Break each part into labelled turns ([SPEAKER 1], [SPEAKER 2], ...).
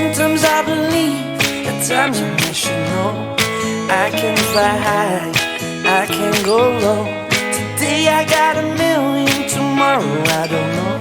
[SPEAKER 1] Sometimes I believe, at times I wish you know I can fly high, I can go low. Today I got a million, tomorrow I don't know.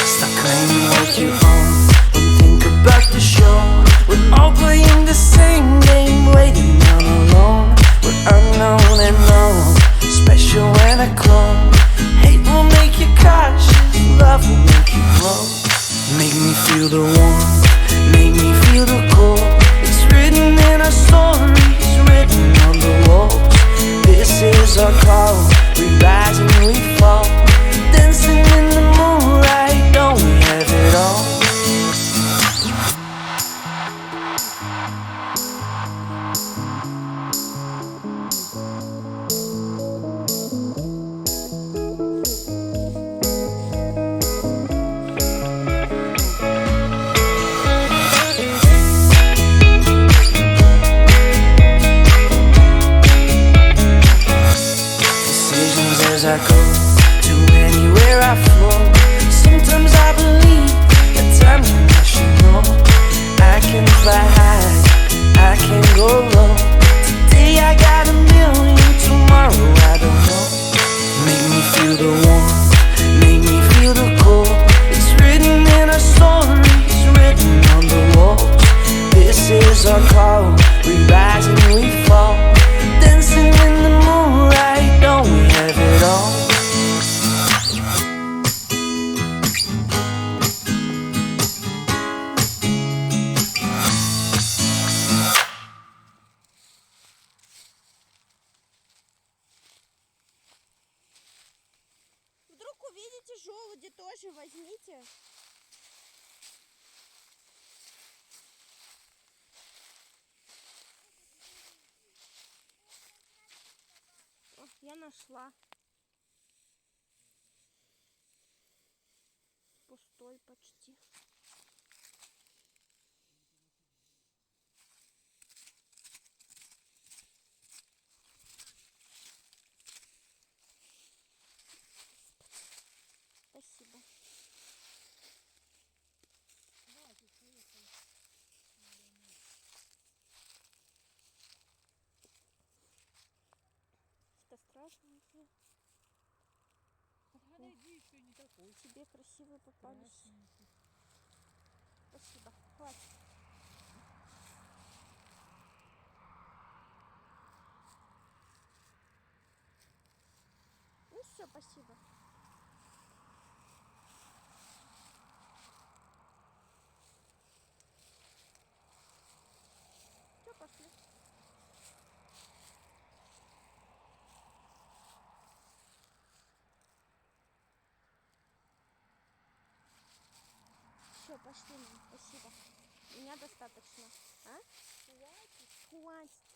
[SPEAKER 1] Stop claiming what you own and think about the show. We're all playing the same game, waiting on alone. We're unknown and known, special when I clone. Hate will make you cautious, love will make you grow. Make me feel the warmth, make me feel the cold. It's written in our stories, written on the walls. This is our call, we rise and we fall. Dancing in the moonlight, don't we have it all? As I go to anywhere I flow. Sometimes I believe, at times I wish you know I can fly high, I can go low. Today I got a million, tomorrow I don't know. Make me feel the warmth, make me feel the cold. It's written in our stories, written on the walls. This is our call, we rise and we fall. Dancing in the moonlight, don't we have it all?
[SPEAKER 2] Вдруг увидите желуди, тоже возьмите. О, я нашла. Пустой почти. Спасибо. Это страшно.
[SPEAKER 3] Подойди, еще не такой.
[SPEAKER 2] Тебе красивые попались.
[SPEAKER 3] Страшненький.
[SPEAKER 2] Спасибо. Хватит. Ну все, спасибо. Все, пошли. Все, пошли нам. Спасибо. Меня достаточно. А?
[SPEAKER 3] Хватит.
[SPEAKER 2] Хватит.